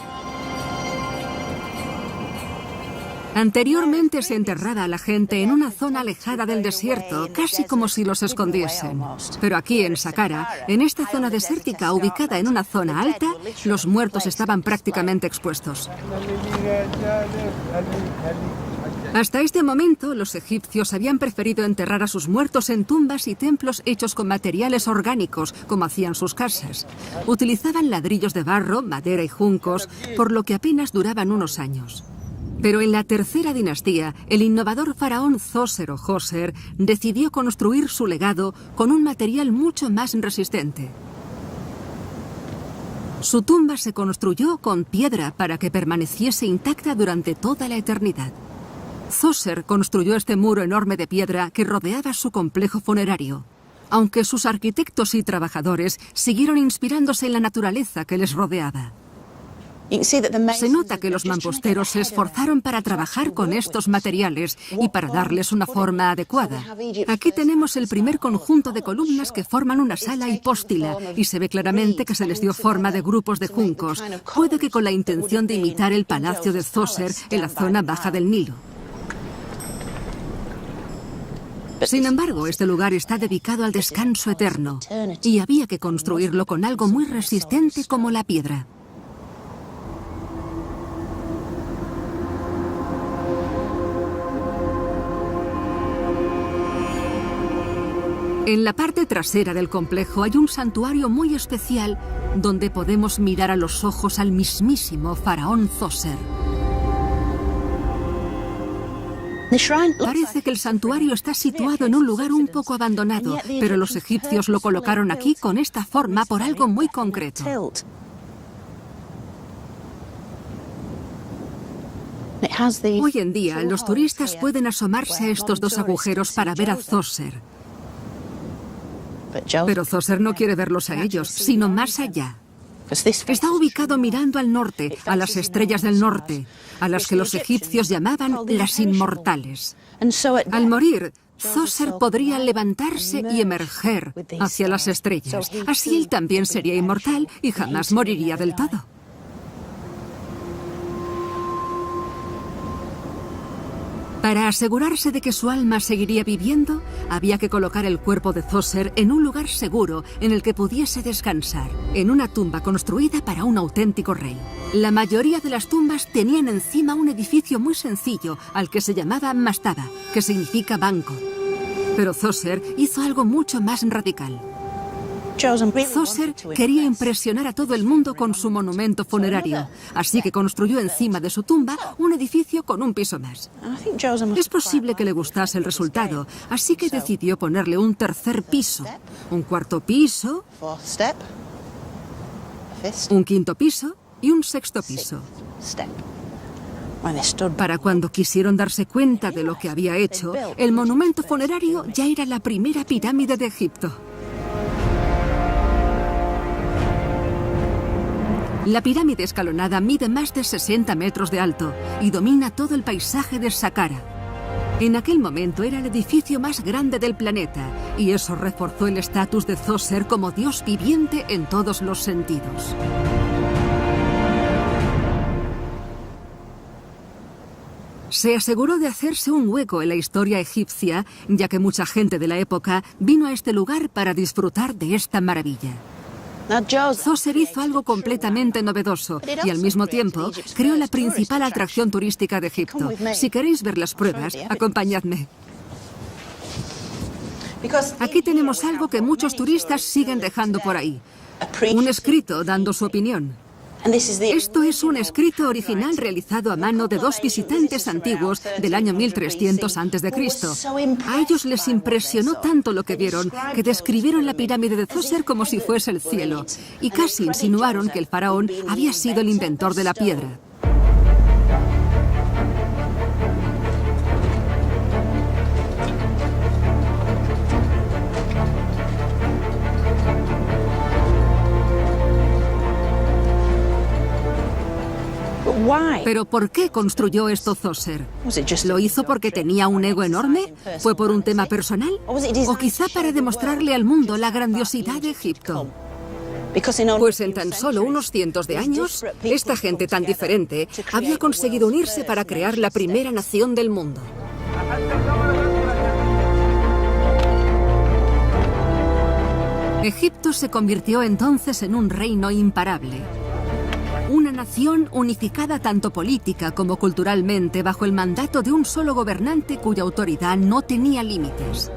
Anteriormente se enterraba a la gente en una zona alejada del desierto, casi como si los escondiesen. Pero aquí en Saqqara, en esta zona desértica ubicada en una zona alta, los muertos estaban prácticamente expuestos. Hasta este momento, los egipcios habían preferido enterrar a sus muertos en tumbas y templos hechos con materiales orgánicos, como hacían sus casas. Utilizaban ladrillos de barro, madera y juncos, por lo que apenas duraban unos años. Pero en la tercera dinastía, el innovador faraón Djoser o Djoser decidió construir su legado con un material mucho más resistente. Su tumba se construyó con piedra para que permaneciese intacta durante toda la eternidad. Djoser construyó este muro enorme de piedra que rodeaba su complejo funerario, aunque sus arquitectos y trabajadores siguieron inspirándose en la naturaleza que les rodeaba. Se nota que los mamposteros se esforzaron para trabajar con estos materiales y para darles una forma adecuada. Aquí tenemos el primer conjunto de columnas que forman una sala hipóstila y se ve claramente que se les dio forma de grupos de juncos, puede que con la intención de imitar el palacio de Djoser en la zona baja del Nilo. Sin embargo, este lugar está dedicado al descanso eterno y había que construirlo con algo muy resistente como la piedra. En la parte trasera del complejo hay un santuario muy especial donde podemos mirar a los ojos al mismísimo faraón Djoser. Parece que el santuario está situado en un lugar un poco abandonado, pero los egipcios lo colocaron aquí con esta forma por algo muy concreto. Hoy en día, los turistas pueden asomarse a estos dos agujeros para ver a Djoser. Pero Djoser no quiere verlos a ellos, sino más allá. Está ubicado mirando al norte, a las estrellas del norte, a las que los egipcios llamaban las inmortales. Al morir, Djoser podría levantarse y emerger hacia las estrellas. Así él también sería inmortal y jamás moriría del todo. Para asegurarse de que su alma seguiría viviendo, había que colocar el cuerpo de Djoser en un lugar seguro en el que pudiese descansar, en una tumba construida para un auténtico rey. La mayoría de las tumbas tenían encima un edificio muy sencillo al que se llamaba mastaba, que significa banco. Pero Djoser hizo algo mucho más radical. Djoser quería impresionar a todo el mundo con su monumento funerario, así que construyó encima de su tumba un edificio con un piso más. Es posible que le gustase el resultado, así que decidió ponerle un tercer piso, un cuarto piso, un quinto piso y un sexto piso. Para cuando quisieron darse cuenta de lo que había hecho, el monumento funerario ya era la primera pirámide de Egipto. La pirámide escalonada mide más de 60 metros de alto y domina todo el paisaje de Saqqara. En aquel momento era el edificio más grande del planeta y eso reforzó el estatus de Djoser como dios viviente en todos los sentidos. Se aseguró de hacerse un hueco en la historia egipcia, ya que mucha gente de la época vino a este lugar para disfrutar de esta maravilla. Djoser hizo algo completamente novedoso y al mismo tiempo creó la principal atracción turística de Egipto. Si queréis ver las pruebas, acompañadme. Aquí tenemos algo que muchos turistas siguen dejando por ahí. Un escrito dando su opinión. Esto es un escrito original realizado a mano de 2 visitantes antiguos del año 1300 a.C. A ellos les impresionó tanto lo que vieron que describieron la pirámide de Djoser como si fuese el cielo y casi insinuaron que el faraón había sido el inventor de la piedra. ¿Pero por qué construyó esto Djoser? ¿Lo hizo porque tenía un ego enorme? ¿Fue por un tema personal? ¿O quizá para demostrarle al mundo la grandiosidad de Egipto? Pues en tan solo unos cientos de años, esta gente tan diferente había conseguido unirse para crear la primera nación del mundo. Egipto se convirtió entonces en un reino imparable. Una nación unificada tanto política como culturalmente bajo el mandato de un solo gobernante cuya autoridad no tenía límites.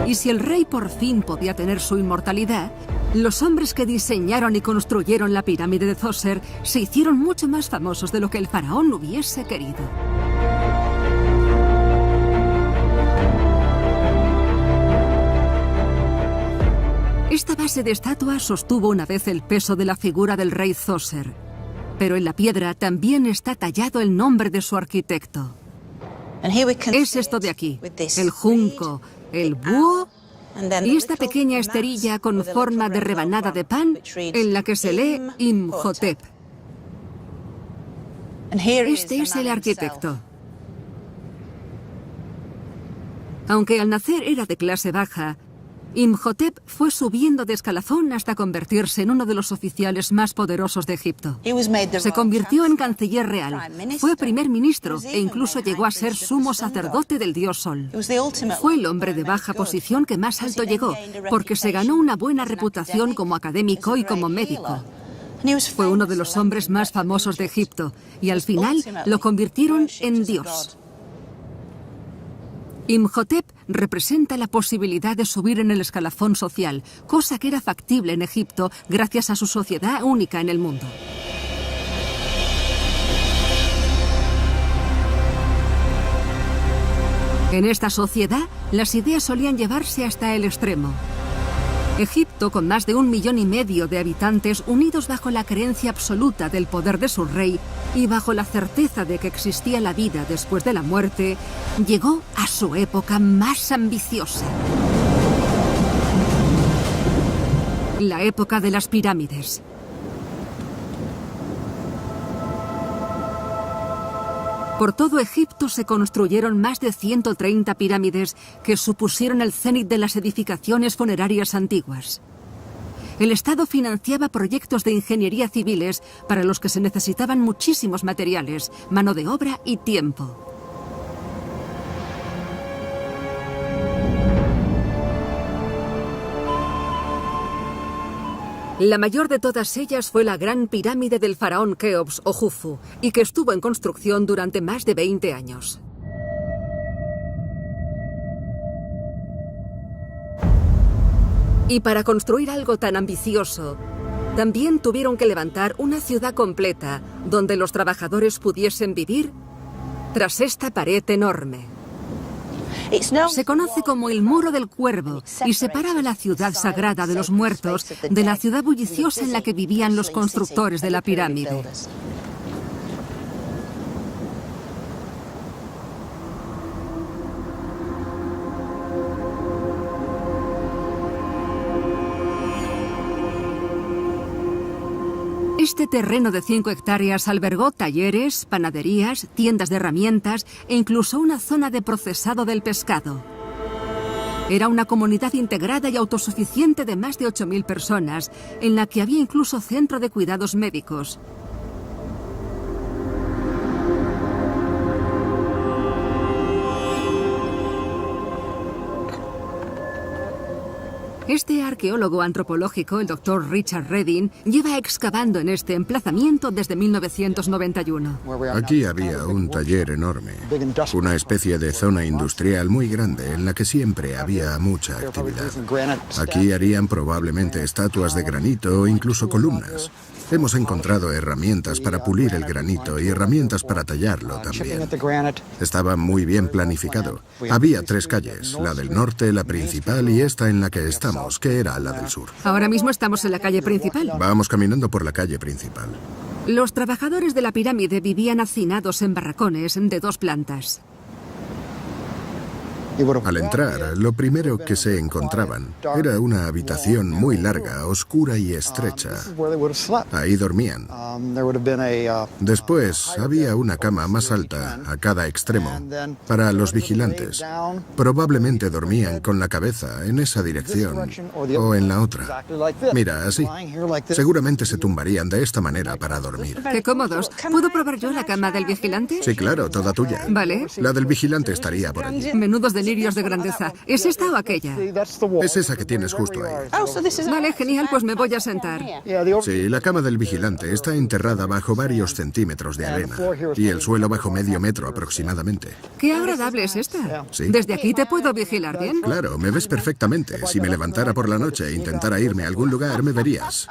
Y si el rey por fin podía tener su inmortalidad, los hombres que diseñaron y construyeron la pirámide de Djoser se hicieron mucho más famosos de lo que el faraón hubiese querido. Esta base de estatua sostuvo una vez el peso de la figura del rey Djoser, pero en la piedra también está tallado el nombre de su arquitecto. Es esto de aquí, el junco, el búho y esta pequeña esterilla con forma de rebanada de pan en la que se lee Imhotep. Este es el arquitecto. Aunque al nacer era de clase baja, Imhotep fue subiendo de escalafón hasta convertirse en uno de los oficiales más poderosos de Egipto. Se convirtió en canciller real, fue primer ministro e incluso llegó a ser sumo sacerdote del dios Sol. Fue el hombre de baja posición que más alto llegó, porque se ganó una buena reputación como académico y como médico. Fue uno de los hombres más famosos de Egipto y al final lo convirtieron en dios. Imhotep representa la posibilidad de subir en el escalafón social, cosa que era factible en Egipto gracias a su sociedad única en el mundo. En esta sociedad, las ideas solían llevarse hasta el extremo. Egipto, con más de 1,5 millones de habitantes unidos bajo la creencia absoluta del poder de su rey y bajo la certeza de que existía la vida después de la muerte, llegó a su época más ambiciosa. La época de las pirámides. Por todo Egipto se construyeron más de 130 pirámides que supusieron el cénit de las edificaciones funerarias antiguas. El Estado financiaba proyectos de ingeniería civiles para los que se necesitaban muchísimos materiales, mano de obra y tiempo. La mayor de todas ellas fue la gran pirámide del faraón Keops o Jufu, y que estuvo en construcción durante más de 20 años. Y para construir algo tan ambicioso, también tuvieron que levantar una ciudad completa donde los trabajadores pudiesen vivir tras esta pared enorme. Se conoce como el Muro del Cuervo y separaba la ciudad sagrada de los muertos de la ciudad bulliciosa en la que vivían los constructores de la pirámide. Este terreno de 5 hectáreas albergó talleres, panaderías, tiendas de herramientas e incluso una zona de procesado del pescado. Era una comunidad integrada y autosuficiente de más de 8.000 personas, en la que había incluso centro de cuidados médicos. Este arqueólogo antropológico, el Dr. Richard Redding, lleva excavando en este emplazamiento desde 1991. Aquí había un taller enorme, una especie de zona industrial muy grande en la que siempre había mucha actividad. Aquí harían probablemente estatuas de granito o incluso columnas. Hemos encontrado herramientas para pulir el granito y herramientas para tallarlo también. Estaba muy bien planificado. Había 3 calles, la del norte, la principal y esta en la que estamos, que era la del sur. Ahora mismo estamos en la calle principal. Vamos caminando por la calle principal. Los trabajadores de la pirámide vivían hacinados en barracones de 2 plantas. Al entrar, lo primero que se encontraban era una habitación muy larga, oscura y estrecha. Ahí dormían. Después había una cama más alta a cada extremo para los vigilantes. Probablemente dormían con la cabeza en esa dirección o en la otra. Mira, así. Seguramente se tumbarían de esta manera para dormir. ¡Qué cómodos! ¿Puedo probar yo la cama del vigilante? Sí, claro, toda tuya. Vale. La del vigilante estaría por allí. Menudos delirios de grandeza. ¿Es esta o aquella? Es esa que tienes justo ahí. Vale, genial, pues me voy a sentar. Sí, la cama del vigilante está enterrada bajo varios centímetros de arena y el suelo bajo medio metro aproximadamente. ¡Qué agradable es esta! Sí. ¿Desde aquí te puedo vigilar bien? Claro, me ves perfectamente. Si me levantara por la noche e intentara irme a algún lugar, me verías.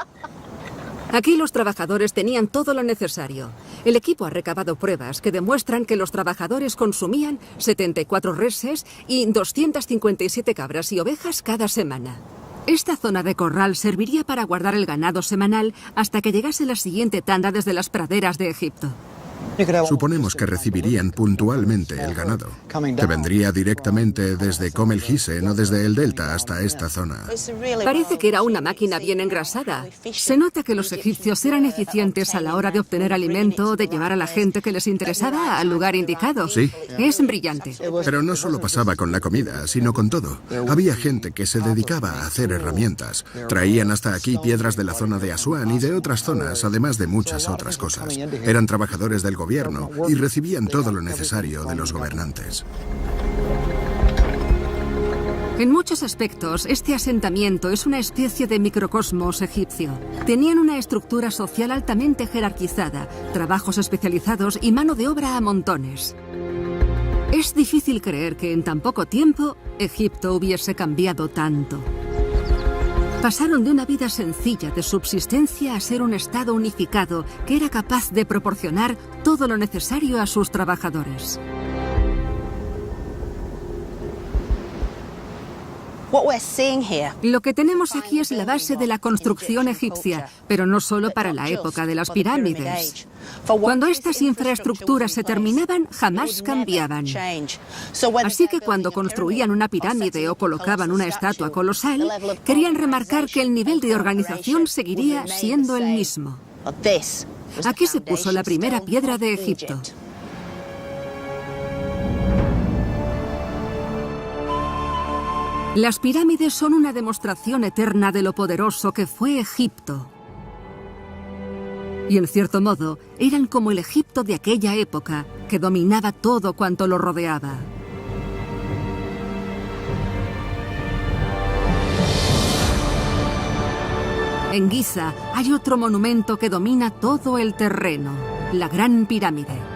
Aquí los trabajadores tenían todo lo necesario. El equipo ha recabado pruebas que demuestran que los trabajadores consumían 74 reses y 257 cabras y ovejas cada semana. Esta zona de corral serviría para guardar el ganado semanal hasta que llegase la siguiente tanda desde las praderas de Egipto. Suponemos que recibirían puntualmente el ganado, que vendría directamente desde Kom el Gisen o desde el delta hasta esta zona. Parece que era una máquina bien engrasada. Se nota que los egipcios eran eficientes a la hora de obtener alimento o de llevar a la gente que les interesaba al lugar indicado. Sí. Es brillante. Pero no solo pasaba con la comida, sino con todo. Había gente que se dedicaba a hacer herramientas. Traían hasta aquí piedras de la zona de Asuán y de otras zonas, además de muchas otras cosas. Eran trabajadores del gobierno y recibían todo lo necesario de los gobernantes. En muchos aspectos, este asentamiento es una especie de microcosmos egipcio. Tenían una estructura social altamente jerarquizada, trabajos especializados y mano de obra a montones. Es difícil creer que en tan poco tiempo Egipto hubiese cambiado tanto. Pasaron de una vida sencilla de subsistencia a ser un estado unificado que era capaz de proporcionar todo lo necesario a sus trabajadores. Lo que tenemos aquí es la base de la construcción egipcia, pero no solo para la época de las pirámides. Cuando estas infraestructuras se terminaban, jamás cambiaban. Así que cuando construían una pirámide o colocaban una estatua colosal, querían remarcar que el nivel de organización seguiría siendo el mismo. Aquí se puso la primera piedra de Egipto. Las pirámides son una demostración eterna de lo poderoso que fue Egipto. Y en cierto modo, eran como el Egipto de aquella época, que dominaba todo cuanto lo rodeaba. En Giza hay otro monumento que domina todo el terreno, la Gran Pirámide.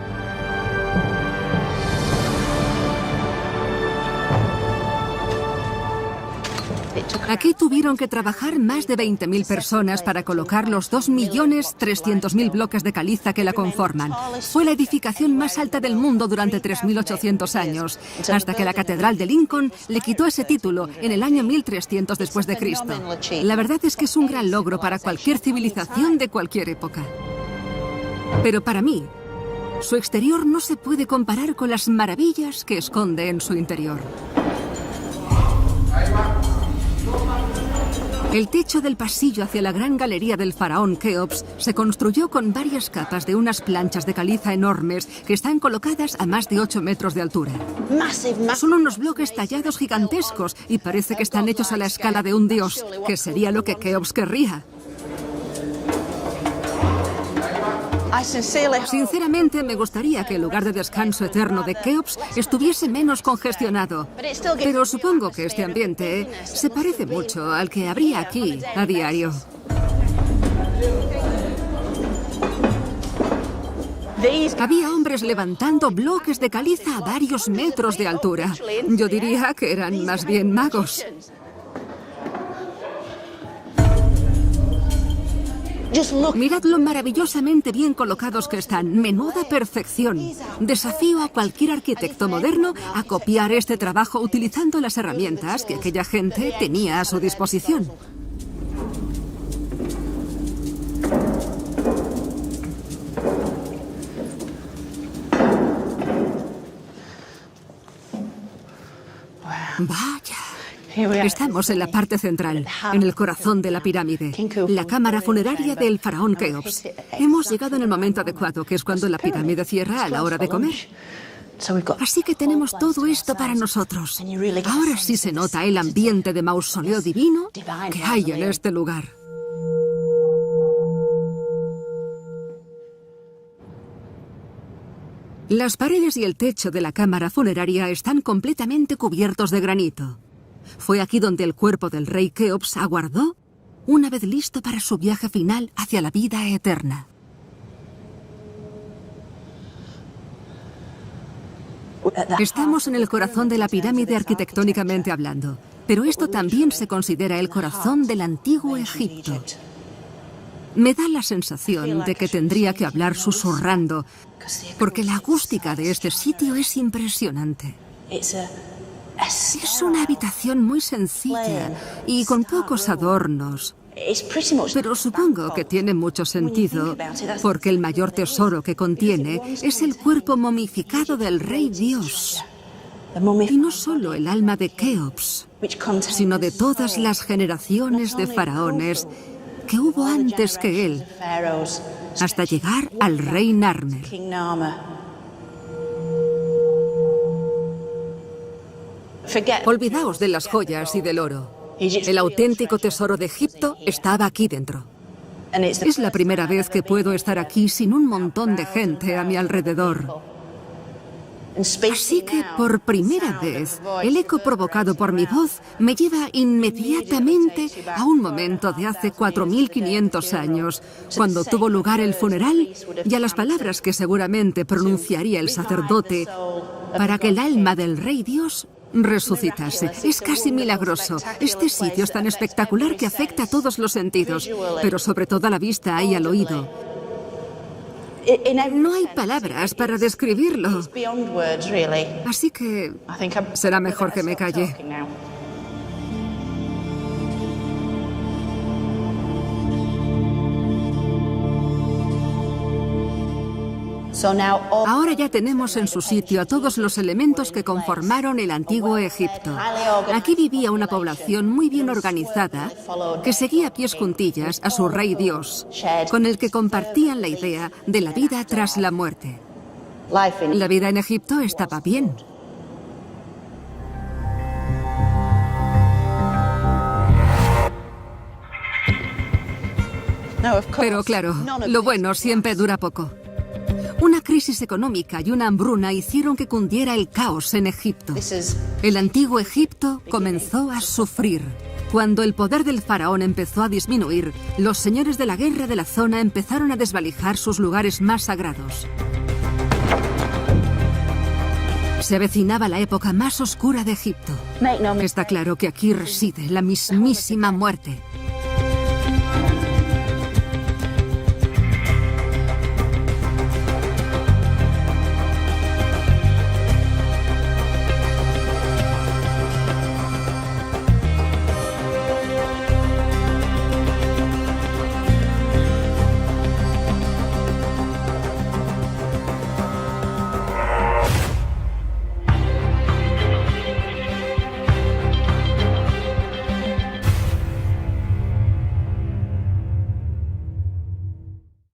Aquí tuvieron que trabajar más de 20.000 personas para colocar los 2.300.000 bloques de caliza que la conforman. Fue la edificación más alta del mundo durante 3.800 años, hasta que la Catedral de Lincoln le quitó ese título en el año 1300 después de Cristo. La verdad es que es un gran logro para cualquier civilización de cualquier época. Pero para mí, su exterior no se puede comparar con las maravillas que esconde en su interior. El techo del pasillo hacia la gran galería del faraón Keops se construyó con varias capas de unas planchas de caliza enormes que están colocadas a más de 8 metros de altura. Son unos bloques tallados gigantescos y parece que están hechos a la escala de un dios, que sería lo que Keops querría. Sinceramente, me gustaría que el lugar de descanso eterno de Keops estuviese menos congestionado. Pero supongo que este ambiente se parece mucho al que habría aquí a diario. Había hombres levantando bloques de caliza a varios metros de altura. Yo diría que eran más bien magos. Mirad lo maravillosamente bien colocados que están. Menuda perfección. Desafío a cualquier arquitecto moderno a copiar este trabajo utilizando las herramientas que aquella gente tenía a su disposición. Vaya. Estamos en la parte central, en el corazón de la pirámide, la cámara funeraria del faraón Keops. Hemos llegado en el momento adecuado, que es cuando la pirámide cierra a la hora de comer. Así que tenemos todo esto para nosotros. Ahora sí se nota el ambiente de mausoleo divino que hay en este lugar. Las paredes y el techo de la cámara funeraria están completamente cubiertos de granito. Fue aquí donde el cuerpo del rey Keops aguardó, una vez listo para su viaje final hacia la vida eterna. Estamos en el corazón de la pirámide arquitectónicamente hablando, pero esto también se considera el corazón del antiguo Egipto. Me da la sensación de que tendría que hablar susurrando, porque la acústica de este sitio es impresionante. Es una habitación muy sencilla y con pocos adornos, pero supongo que tiene mucho sentido, porque el mayor tesoro que contiene es el cuerpo momificado del rey Dios. Y no solo el alma de Keops, sino de todas las generaciones de faraones que hubo antes que él, hasta llegar al rey Narmer. Olvidaos de las joyas y del oro. El auténtico tesoro de Egipto estaba aquí dentro. Es la primera vez que puedo estar aquí sin un montón de gente a mi alrededor. Así que, por primera vez, el eco provocado por mi voz me lleva inmediatamente a un momento de hace 4.500 años, cuando tuvo lugar el funeral, y a las palabras que seguramente pronunciaría el sacerdote para que el alma del rey Dios resucitase. Es casi milagroso. Este sitio es tan espectacular que afecta a todos los sentidos, pero sobre todo a la vista y al oído. No hay palabras para describirlo. Así que será mejor que me calle. Ahora ya tenemos en su sitio a todos los elementos que conformaron el antiguo Egipto. Aquí vivía una población muy bien organizada que seguía a pies juntillas a su rey Dios, con el que compartían la idea de la vida tras la muerte. La vida en Egipto estaba bien. Pero claro, lo bueno siempre dura poco. Una crisis económica y una hambruna hicieron que cundiera el caos en Egipto. El antiguo Egipto comenzó a sufrir. Cuando el poder del faraón empezó a disminuir, los señores de la guerra de la zona empezaron a desvalijar sus lugares más sagrados. Se avecinaba la época más oscura de Egipto. Está claro que aquí reside la mismísima muerte.